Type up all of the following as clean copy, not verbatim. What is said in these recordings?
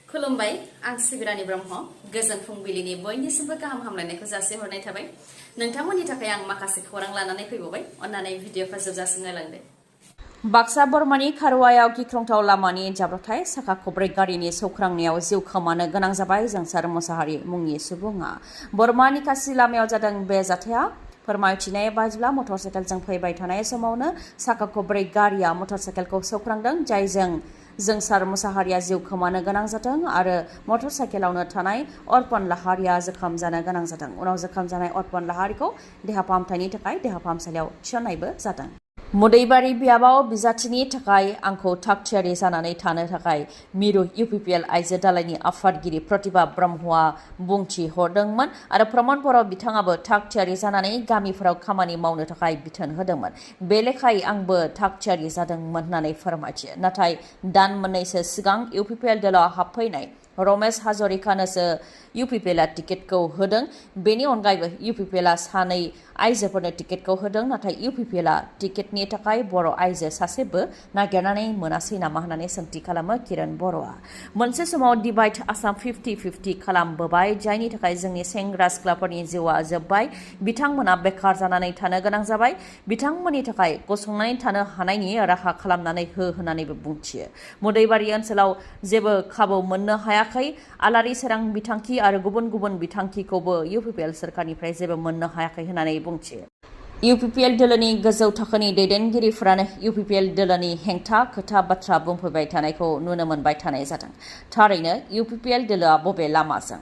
खुलुमबाय आं सिबिरानि ब्रह्म गोजोन फुंबिलिनि बयनिसिमबो गाहाम हामलायनायखौ जासिहरनाय थाबाय नोंथांमोननि थाखाय आं माखासे खौरां लानानै फैबावबाय अन्नानै भिडिअखौ जोबजासिम नायलांदो। बाक्सा बरमानि खारुवायाव गिख्रंथाव लामानि जाब्रबथाय साखा खब्रै गारिनि सौख्रांनायाव जिउ खोमानो गोनां जाबाय जोंसार मुसाहारि मुंनि सुबुङा। बरमानि कासि लामायाव जादों बे जाथाया। फोरमायथिनाय बायदिब्ला मटरसाइकेलजों फैबाय थानाय समावनो साखा खब्रै गारिया मटरसाइकेलखौ सौख्रांदों जायजों जोंसार मुसाहारिया जिउ खोमानो गोनां जादों आरो मटरसाइकेलावनो थानाय अर्पन लाहारिया जोखोम जानो गोनां जादों। उनाव जोखोम जानाय अर्पन लाहारिखौ देहा फाहामथायनि थाखाय देहा फाहामसालियाव थिसननायबो जादों। मुदैबारि बियाबाव बिजाथिनि थाखाय आंखौ थाग थियारि जानानै थानो थाखाय मिरु इउपिपिएल आइजो दालायनि आफादगिरि प्रतिभा ब्रह्मआ बुंथि हरदोंमोन आरो प्रमद बर' बिथाङाबो थाग थियारि जानानै गामिफोराव खामानि मावनो थाखाय बिथोन होदोंमोन। बे लेखायै आंबो थाग थियारि जादोंमोन होननानै फोरमायथियो। नाथाय दान मोननैसो सिगां इउपिपिएल दलाव हाबफैनाय रमेश हाजरिकानोसो इउपिपिएलआ टिकेटखौ होदों। बेनि अनगायैबो इउपिपिएलआ सानै आइजोफोरनो टिकेटखौ होदों। नाथाय इउपिपिएलआ टिकेटनि थाखाय बर' आइजो सासेबो नागिरनानै मोनासै नामा होननानै सोंथि खालामो किरण बर'आ। मोनसे समाव डिभाइड आसाम 50-50 खालामबोबाय जायनि थाखाय जोंनि सेंग्रा सिख्लाफोरनि जिउआ जोब्बाय। बिथांमोना बेखार जानानै थानो गोनां जाबाय। बिथांमोननि थाखाय गसंनानै थानो हानायनि राहा खालामनानै हो होननानैबो बुंथियो। मुदैबारि ओनसोलाव जेबो खाबु मोननो हायाखै। आलारि सोरां बिथांखि आरो गुबुन गुबुन बिथांखिखौबो इउपिपिएल सोरखारनिफ्राय जेबो मोननो हायाखै होननानै बुंथियो। इउपिपिएल दोलोनि गोजौ थाखोनि दैदेनगिरिफोरानो इउपिपिएल दोलोनि हेंथा खोथा बाथ्रा बुंफैबाय थानायखौ नुनो मोनबाय थानाय जादों। थारैनो इउपिपिएल दोलोआ बबे लामाजों?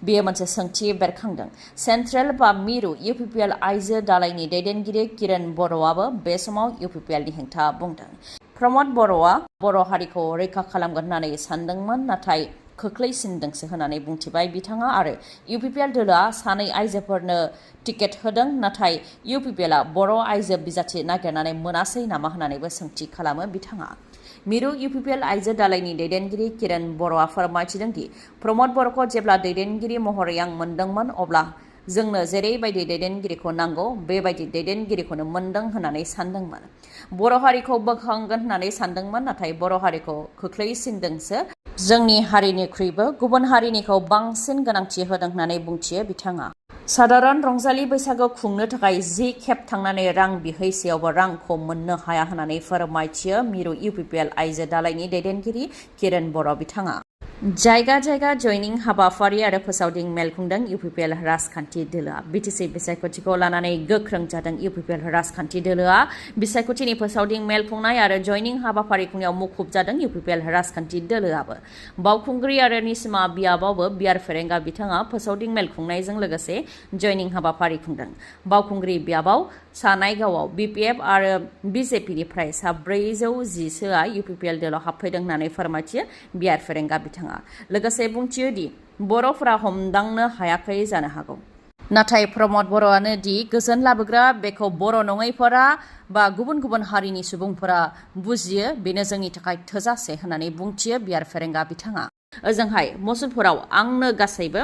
बेयो मोनसे सोंथि बेरखांदों। सेन्ट्रेल बा मिरु इउपिपिएल आइजो दालायनि दैदेनगिरि किरण बर'आबो बे समाव इउपिपिएलनि हेंथा बुंदों। प्रमद बर'आ बर' हारिखौ रैखा खालामगोन होननानै सानदोंमोन नाथाय खोख्लैसिनदोंसो होननानै बुंथिबाय बिथाङा आरो इउपिपिएल दोलोआ सानै आइजोफोरनो टिकेट होदों नाथाय इउपिपिएलआ बर' आइजो बिजाथि नागिरनानै मोनासै नामा होननानैबो सोंथि खालामो बिथाङा। मिरु इउपिपिएल आइजो दालायनि दैदेनगिरि किरण बर'आ फोरमायथिदों दि प्रमद बर'खौ जेब्ला दैदेनगिरि महरै आं मोनदोंमोन अब्ला जोंनो जेरैबायदि दैदेनगिरिखौ नांगौ बेबायदि दैदेनगिरिखौनो मोनदों होननानै सानदोंमोन। बर' हारिखौ बोखांगोन होननानै सानदोंमोन नाथाय बर' हारिखौ खोख्लैसिनदोंसो। जोंनि हारिनिख्रुइबो गुबुन हारिनिखौ बांसिन गोनांथि होदों होननानै बुंथियो बिथाङा। साधारन रंजालि बैसागो खुंनो थाखाय 10 खेब थांनानै रां बिहैसेयावबो रांखौ मोननो हाया होननानै फोरमायथियो मिरु इउपिपिएल आइजो दालायनि दैदेनगिरि किरण बर' बिथाङा। जायगा जायगा जयनिं हाबाफारि आरो फोसावदिं मेल खुंदों इउपिपिएल राजखान्थि दोलोआ। बिटिसि बिसायख'थिखौ लानानै गोख्रों जादों इउपिपिएल राजखान्थि दोलोआ। बिसायख'थिनि फोसावदिं मेल खुंनाय आरो जयनिं हाबाफारि खुंनायाव मुखुब जादों इउपिपिएल राजखान्थि दोलोआबो। बावखुंग्रि आरो निसिमा बियाबावबो बियार फेरेंगा बिथाङा फोसावदिं मेल खुंनायजों लोगोसे जयनिं हाबाफारि खुंदों। बावखुंग्रि बियाबाव सानायगावआव बिपिएफ आरो बिजेपिनिफ्राय 410सोआ इउपिपिएल दोलाव हाबफैदों होननानै फोरमायथियो बियार फेरेंगा बिथाङा। लोगोसे बुंथियो दि बर'फोरा हमदांनो हायाखै जानो हागौ। नाथाय प्रमद बर'आनो दि गोजोन लाबोग्रा बेखौ बर' नङैफोरा बा गुबुन गुबुन हारिनि सुबुंफोरा बुजियो बेनो जोंनि थाखाय थोजासे होननानै बुंथियो बियार फेरेंगा बिथाङा। ओजोंहाय मुसलपुराव आंनो गासैबो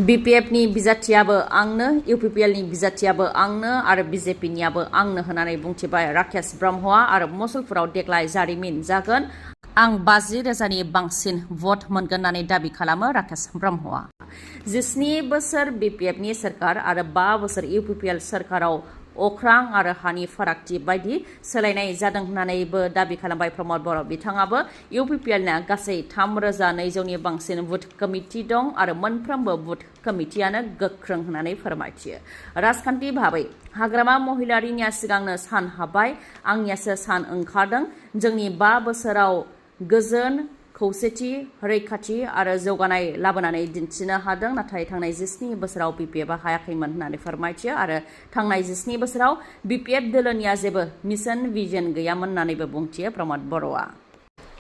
बिपिएफनि बिजाथियाबो आंनो इउपिपिएलनि बिजाथियाबो आंनो आरो बिजेपिनियाबो आंनो होननानै बुंथिबाय राकेश ब्रह्मआ आरो मुसलपुराव देग्लाय जारिमिन जागोन। आं 50,000नि बांसिन भट मोनगोन होननानै दाबि खालामो राकेश ब्रह्मआ। 17 बोसोर बिपिएफनि सोरखार आरो 5 बोसोर इउपिपिएल सोरखाराव अख्रां आरो हानि फारागथि बायदि सोलायनाय जादों होननानैबो दाबि खालामबाय प्रमद बर' बिथाङाबो। इउपिपिएलना गासै 3,200नि बांसिन बुथ कमिटि दं आरो मोनफ्रोमबो बुथ कमिटियानो गोख्रों होननानै फोरमायथियो। राजखान्थि भाबै हाग्रामा महिलारिनिया सिगांनो सान हाबबाय आंनियासो सान ओंखारदों। जोंनि 5 बोसोराव गोजोन खौसेथि रैखाथि आरो जौगानाय लाबोनानै दिन्थिनो हादों नाथाय थांनाय 17 बोसोराव बिपिएफआ हायाखैमोन होननानै फोरमायथियो आरो थांनाय 17 बोसोराव बिपिएफ दोलोनिया जेबो मिशन भिजन गैयामोन होननानैबो बुंथियो प्रमद बर'आ।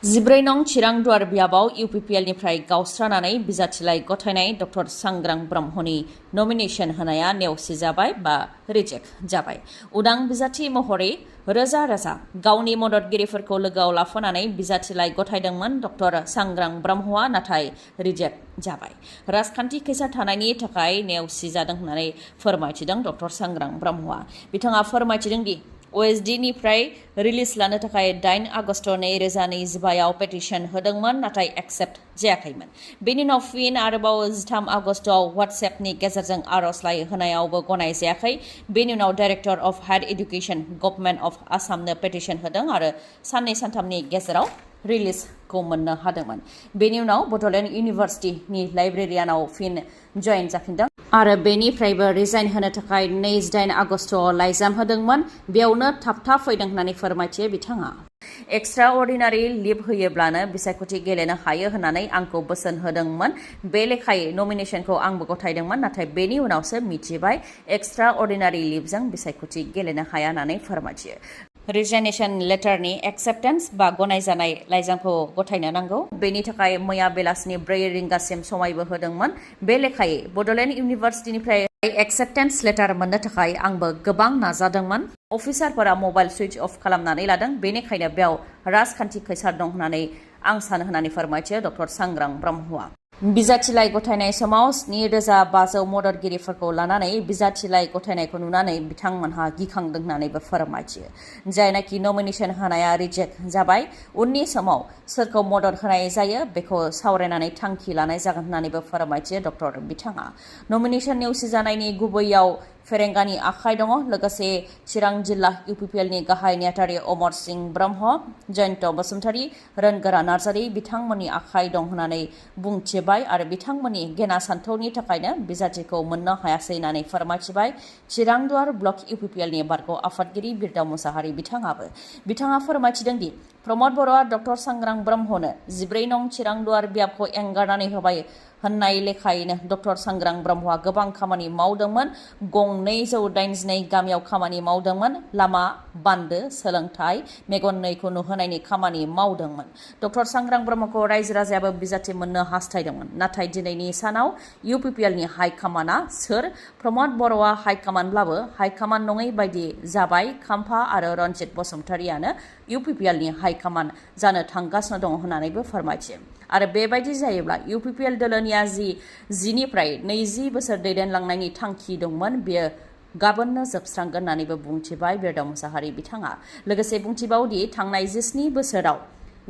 14 नं चिरांदुवार बियाबाव इउपिपिएलनिफ्राय गावस्रानानै बिजाथिलाइ गथायनाय डक्टर सांग्रां ब्रह्मनि नमिनेशन होनाया नेवसिजाबाय बा रिजेक्ट जाबाय। उदां बिजाथि महरै रोजा रोजा गावनि मददगिरिफोरखौ लोगोआव लाफानानै बिजाथिलाइ गथायदोंमोन डक्टर सांग्रां ब्रह्मआ नाथाय रिजेक्ट जाबाय। राजखान्थि खैसा थानायनि थाखाय नेवसिजादों होननानै फोरमायथिदों डक्टर सांग्रां ब्रह्मआ। बिथाङा फोरमायथिदों दि OSD निफ्राय रिलिज लानो थाखाय 8 आगस्ट 2025 पेटिशन होदोंमोन नाथाय एक्सेप्ट जायाखैमोन। बेनि उनाव फिन आरोबाव 13 आगस्टआव WhatsAppनि गेजेरजों आर'जलाइ होनायावबो गनाय जायाखै। बेनि उनाव director of higher education government of आसामनो पेटिशन होदों आरो साननै सानथामनि गेजेराव रिलिजखौ मोननो हादोंमोन। बेनि उनाव बड'लेण्ड इउनिभार्सिटिनि लाइब्रेरियानाव फिन जइन जाफिनदों आरो बेनिफ्रायबो रिजाइन होनो थाखाय 28 आगस्टआव लाइजाम होदोंमोन। बेयावनो थाबथा फैदों होननानै फोरमायथियो बिथाङा। एक्सट्रा अर्डिनारि लिभ होयोब्लानो बिसायख'थि गेलेनो हायो होननानै आंखौ बोसोन होदोंमोन। बे लेखायै नमिनेशनखौ आंबो गथायदोंमोन नाथाय बेनि उनावसो मिथिबाय एक्सट्रा अर्डिनारि लिभजों बिसायख'थि गेलेनो हाया होननानै फोरमायथियो। रिजाइनेशन लेटारनि एक्सेप्टेन्स बा गनायजानाय लाइजामखौ गथायनो नांगौ। बेनि थाखाय मैया बेलासिनि 4 रिंगासिम समायबो होदोंमोन। बे लेखायै बड'लेण्ड इउनिभार्सिटिनिफ्राय एक्सेप्टेन्स लेटार मोननो थाखाय आंबो गोबां नाजादोंमोन। अफिसारफोरा मबाइल सुइच अफ खालामनानै लादों। बेनिखायनो बेयाव राजखान्थि खैसार दं होननानै आं सानो होननानै फोरमायथियो डक्टर सांग्रां ब्रह्मआ। बिजाथिलाइ गथायनाय समाव 7,500 मददगिरिफोरखौ लानानै बिजाथिलाइ गथायनायखौ नुनानै बिथांमोनहा गिखांदों होननानैबो फोरमायथियो। जायनाखि नमिनेशन होनाया रिजेक्ट जाबाय उननि समाव सोरखौ मदद होनाय जायो बेखौ सावरायनानै थांखि लानाय जागोन होननानैबो फोरमायथियो डक्टर बिथाङा। नमिनेशन नेवसिजानायनि गुबैयाव फेरेंगानि आखाइ दङ। लोगोसे चिरां जिल्ला इउपिपिएलनि गाहाय नेहाथारि अमर सिंह ब्रह्म, जयन्त बसुमतारी, रोनगोरा नार्जारी बिथांमोननि आखाइ दं होननानै बुंथिबाय आरो बिथांमोननि गेना सान्थौनि थाखायनो बिजाथिखौ मोननो हायासै होननानै फोरमायथिबाय। चिरांदुवार ब्लक इउपिपिएलनि बारग' आफादगिरि बिरदाव मुसाहारि बिथाङा फोरमायथिदों दि प्रमद बर'आ डक्टर सांग्रां ब्रह्मनो 14 नं चिरांदुवार बियाबखौ एंगारनानै होबाय होननाय लेखायैनो डक्टर सांग्रां ब्रह्मआ गोबां खामानि मावदोंमोन। गं 282 गामियाव खामानि मावदोंमोन। लामा, बान्दो, सोलोंथाइ, मेगन नैखौ नुहोनायनि खामानि मावदोंमोन। डक्टर सांग्रां ब्रह्मखौ रायजो राजायाबो बिजाथि मोननो हास्थायदोंमोन। नाथाय दिनैनि सानाव इउपिपिएलनि हाइकमान्डआ सोर? प्रमद बर'आ हाइकमान्डब्लाबो हाइकमान्ड नङै बायदि जाबाय। खाम्फा आरो रनजित बसुमतारीयानो इउपिपिएलनि हाइकमान्ड जानो थांगासिनो दङ होननानैबो फोरमायथियो। आरो बेबायदि जायोब्ला इउपिपिएल दोलोनिया 10 निफ्राय 20 बोसोर दैदेनलांनायनि थांखि दंमोन बेयो गाबोननो जोबस्रांगोन होननानैबो बुंथिबाय बिरदाव मुसाहारि बिथाङा। लोगोसे बुंथिबावदि थांनाय 17 बोसोराव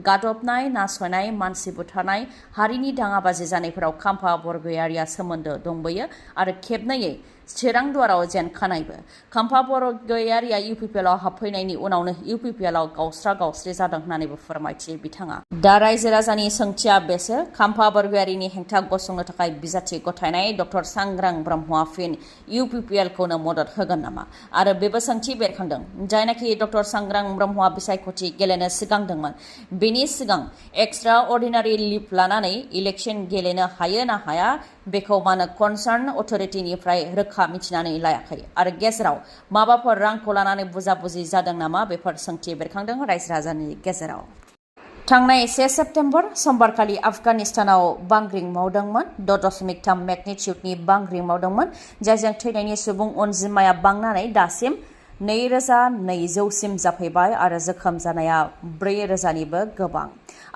गादबनाय, नासयनाय, मानसि बुथारनाय, हारिनि दाङाबाजि जानायफोराव खाम्फा बरगयारिया सोमोन्दो दंबोयो आरो खेबनैयै चिरांदुवाराव जेनखानायबो। खाम्फा बरगयारिया इउपिपिएलआव हाबफैनायनि उनावनो इउपिपिएलआव गावस्रा-गावस्रि जादों होननानैबो फोरमायथियो बिथाङा। दा रायजो राजानि सोंथिया बेसो खाम्फा बरगयारिनि हेंथा गसंनो थाखाय बिजाथि गथायनाय डक्टर सांग्रां ब्रह्मआ फिन इउपिपिएलखौनो मदद होगोन नामा? आरो बेबो सोंथि बेरखांदों। जायनाखि डक्टर सांग्रां ब्रह्मआ बिसायख'थि गेलेनो सिगांदोंमोन बेनि सिगां एक्सट्रा अर्डिनारि लिभ लानानै इलेक्शन गेलेनो हायो ना हाया बेखौ मानो कनसार्न अथ'रिटिनिफ्राय रोखा मिथिनानै लायाखै आरो गेजेराव माबाफोर रांखौ लानानै बुजा-बुजि जादों नामा बेफोर सोंथि बेरखांदों रायजो राजानि गेजेराव। थांनाय 1 सेप्तेम्बर समबारखालि आफगानिस्तानाव बांग्रिं मावदोंमोन। 6.3 मेगनिटिउडनि बांग्रिं मावदोंमोन जायजों थैनायनि सुबुं अनजिमाया बांनानै दासिम 2,200 सिम जाफैबाय आरो जोखोम जानाया 4,000निबो गोबां।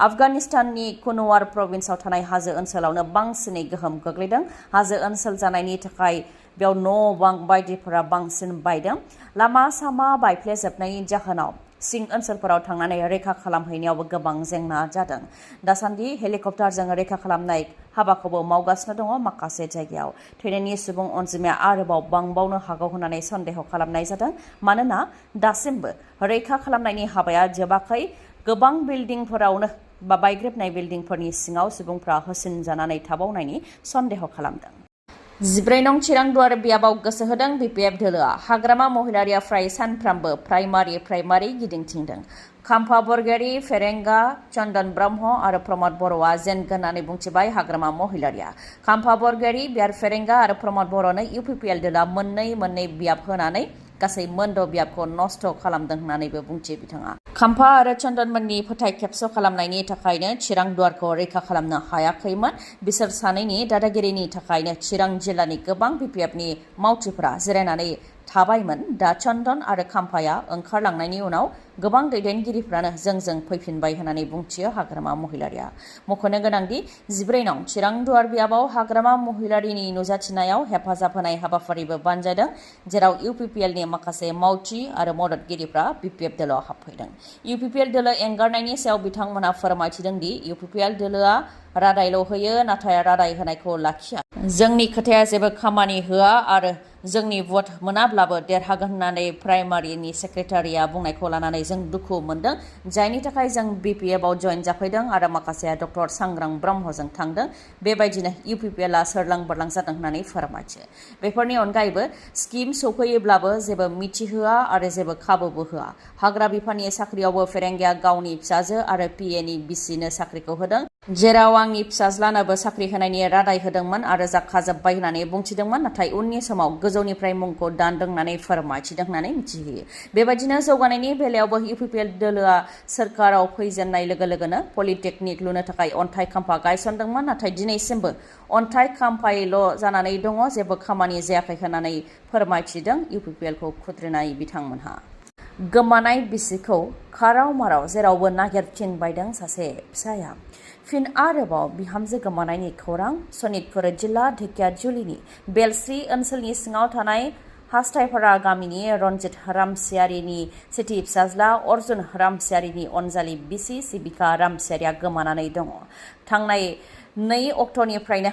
आफगानिस्ताननि कुनवार प्रभिन्सआव थानाय हाजो ओनसोलावनो बांसिनै गोहोम गोग्लैदों। हाजो ओनसोल जानायनि थाखाय बेयाव न' बां बायदिफोरा बांसिन बायदों। लामा सामा बायफ्लेजोबनायनि जाहोनाव सिं ओनसोलफोराव थांनानै रैखा खालामहैनायावबो गोबां जेंना जादों। दासान्दि हेलिकप्टारजों रैखा खालामनाय हाबाखौबो मावगासिनो दङ माखासे जायगायाव। थैनायनि सुबुं अनजिमाया आरोबाव बांबावनो हागौ होननानै सन्देह खालामनाय जादों मानोना दासिमबो रैखा खालामनायनि हाबाया जोबाखै। गोबां बिल्डिंफोरावनो बा बायग्रेबनाय बिल्डिंफोरनि सिङाव सुबुंफ्रा होसिनजानानै थाबावनायनि सन्देह खालामदों। 14 नं चिरांदुवार बियाबाव गोसो होदों बिपिएफ दोलोआ। हाग्रामा महिलारिया फ्राय सानफ्रामबो प्राइमारि गिदिंथिंदों। खाम्फा बरगयारि, फेरेंगा, चन्दन ब्रह्म आरो प्रमद बर'आ जेनगोन होननानै बुंथिबाय हाग्रामा महिलारिया। खाम्फा बरगयारि, बियार फेरेंगा आरो प्रमद बर'नो इउपिपिएल दोलोआ मोननै बियाब होनानै गासै मोनद' बियाबखौ नस्थ' खालामदों होननानैबो बुंथियो बिथाङा। खाम्फा आरो चन्दनमोननि फोथाय खेबस' खालामनायनि थाखायनो चिरांदुवारखौ रैखा खालामनो हायाखैमोन। बिसोर सानैनि दादागिरिनि थाखायनो चिरां जिल्लानि गोबां बिपिएफनि मावथिफोरा जिरायनानै थाबायमोन दा चन्दन आरो खाम्फाया ओंखारलांनायनि उनाव गोबां दैदेनगिरिफ्रानो जोंजों फैफिनबाय होननानै बुंथियो हाग्रामा महिलारिया। मख'नो गोनांदि 14 नं चिरां दुवार बियाबाव हाग्रामा महिलारिनि नुजाथिनायाव हेफाजाब होनाय हाबाफारिबो बानजायदों, जेराव इउपिपिएलनि माखासे मावथि आरो मददगिरिफ्रा बिपिएफ दोलोआव हाबफैदों। इउपिपिएल दोलो एंगारनायनि सायाव बिथांमोनहा फोरमायथिदों दि इउपिपिएल दोलोआ रादायल' होयो, नाथाय रादाय होनायखौ लाखिया। जोंनि खोथाया जेबो खामानि होआ आरो जोंनि भट मोनाब्लाबो देरहागोन होननानै प्राइमारिनि सेक्रेटारिया बुंनायखौ लानानै जों दुखु मोनदों, जायनि थाखाय जों बिपिएफआव जइन जाफैदों आरो माखासेया डक्टर सांग्रां ब्रह्मजों थांदों। बेबायदिनो इउपिपिएलआ सोरलां बारलां जादों होननानै फोरमायथियो। बेफोरनि अनगायैबो स्किम सौफैयोब्लाबो जेबो मिथिहोआ आरो जेबो खाबुबो होआ। हाग्रा बिफाननि साख्रियावबो फेरेंगिया गावनि फिसाजो आरो पिएनि बिसिनो साख्रिखौ होदों, जेराव आंनि फिसाज्लानोबो साख्रि होनायनि रादाय होदोंमोन आरो जाखाजोब्बाय होननानै बुंथिदोंमोन, नाथाय उननि समाव गोजौनिफ्राय मुंखौ दानदों होननानै फोरमायथिदों होननानै मिथिहोयो। बेबायदिनो जौगानायनि बेलायावबो इउपिपिएल दोलोआ सोरखाराव फैजेननाय लोगो लोगोनो पलिटेकनिक लुनो थाखाय अन्थाइ खाम्फा गायसनदोंमोन, नाथाय दिनैसिमबो अन्थाइ खाम्फायल' जानानै दङ, जेबो खामानि जायाखै होननानै फोरमायथिदों इउपिपिएलखौ खुद्रिनाय बिथांमोनहा। गोमानाय बिसिखौ खाराव माराव जेरावबो नागिरथिंबायदों सासे फिसाया। फिन आरोबाव बिहामजो गोमानायनि खौरां। सनितपुर जिल्ला ढेकियाजुलिनि बेलस्रि ओनसोलनि सिङाव थानाय हास्थायपारा गामिनि रन्जित रामसियारिनि सेथि फिसाज्ला अर्जुन रामसियारिनि अनजालि बिसि सिबिका रामसियारिया गोमानानै दङ। थांनाय 2 अक्ट'निफ्रायनो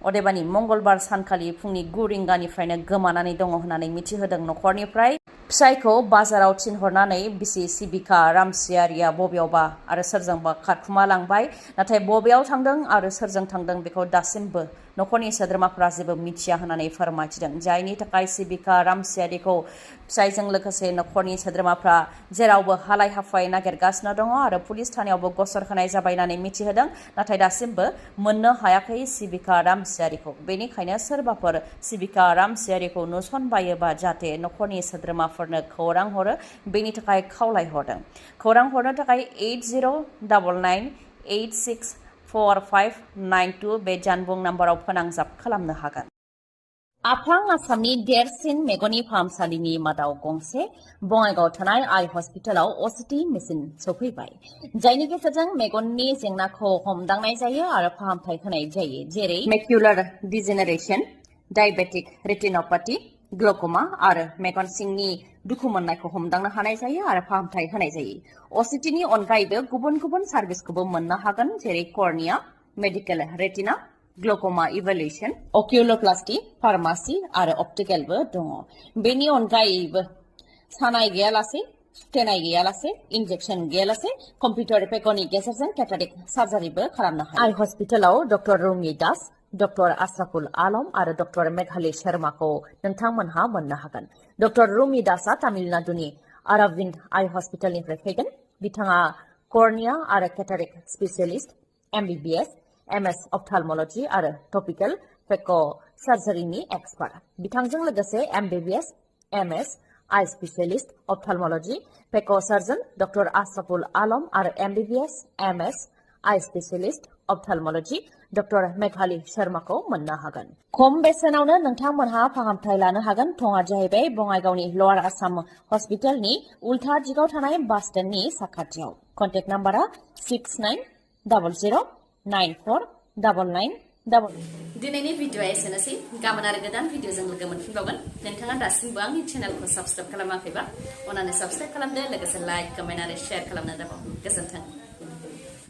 अदेबानि मंगलबार सानखालि फुंनि 9 रिंगानिफ्रायनो गोमानानै दङ होननानै मिथिहोदों नखरनिफ्राय। फिसायखौ बाजाराव थिनहरनानै बिसि सिबिका रामसियारिया बबेयावबा आरो सोरजोंबा खारखुमा लांबाय, नाथाय बबेयाव थांदों आरो सोरजों थांदों बेखौ दासिमबो नखरनि सोद्रोमाफ्रा जेबो मिथिया होननानै फोरमायथिदों, जायनि थाखाय सिबिका रामसियारिखौ फिसायजों लोगोसे नखरनि सोद्रोमाफ्रा जेरावबो हालाय हाफाय नागिरगासिनो दङ आरो पुलिस थानायावबो गसर होनाय जाबाय होननानै मिथिहोदों, नाथाय दासिमबो मोननो हायाखै सिबिका रामसियारिखौ। बेनिखायनो सोरबाफोर सिबिका रामसियारिखौ नुसनबायोबा जाहाथे नखरनि सोद्रोमाफोरनो खौरां हरो, बेनि थाखाय खावलायहरदों। खौरां हरनो थाखाय 8099864592 बे जानबुं नाम्बाराव फोनांजाब खालामनो हागोन। आफां आसामनि देरसिन मेगननि फाहामसालिनि मादाव गंसे बङाइगावआव थानाय आइ हस्पिटालाव असिटि मेसिन सौफैबाय, जायनि गेजेरजों मेगननि जेंनाखौ हमदांनाय जायो आरो फाहामथाय होनाय जायो, जेरै मेक्युलार डिजेनेरेशन, डायबेटिक रेटिनोपैथी, ग्लुक'मा आरो मेगन सिंनि दुखु मोननायखौ हमदांनो हानाय जायो आरो फाहामथाय होनाय जायो। असिटिनि अनगायैबो गुबुन गुबुन सार्भिसखौबो मोननो हागोन, जेरै cornea, medical retina, glaucoma इभेलुएशन, अकिउलोप्लास्टी, pharmacy आरो अप्टिकेलबो दङ। बेनि अनगायैबो सानाय गैयालासे, सुथेनाय गैयालासे, इन्जेक्सन गैयालासे कम्पिउटार पेकनि गेजेरजों केटारेक्ट सार्जारिबो खालामनो हायो। आइ हस्पिटालाव डक्टर रुमि दास, डक्टर आसराफुल आलम आरो डक्टर मेघाली शर्माखौ नोंथांमोनहा मोननो हागोन। डक्टर रुमि दासआ तामिलनाडुनि अरविंद आइ हस्पिटालनिफ्राय फैगोन। बिथाङा कर्निया आरो केटारेक्ट स्पेशियलिस्ट, MBBS, MS अप्थाल्मोलॉजी आरो टपिकल पेक सार्जारिनि एक्सपार्ट। बिथांजों लोगोसे MBBS, MS आइ स्पेशियलिस्ट अप्थाल्मोलॉजी पेक सार्जन डक्टर आसराफुल आलम आरो MBBS, MS आइ स्पेशियलिस्ट अप्थाल्मोलॉजी डक्टर मेघाली शर्माखौ मोननो हागोन। खम बेसेनावनो नोंथांमोनहा फाहामथाय लानो हागोन। थङा जाहैबाय बङाइगावनि लवार आसाम हस्पिटालनि उल्था दिगाव थानाय बास स्टेन्डनि साखाथियाव। कन्टेक्ट नाम्बारा 6900949999। दिनैनि भिडिअआ एसेनोसै। गाबोन आरो गोदान भिडिअजों लोगो मोनफिनबावगोन। नोंथाङा दासिमबो आंनि चेनेलखौ साबस्क्राइब खालामाखैबा अन्नानै साबस्क्राइब खालामदो, लोगोसे लाइक, कमेन्ट आरो शेयार खालामनो दाबाव। गोजोन्थों।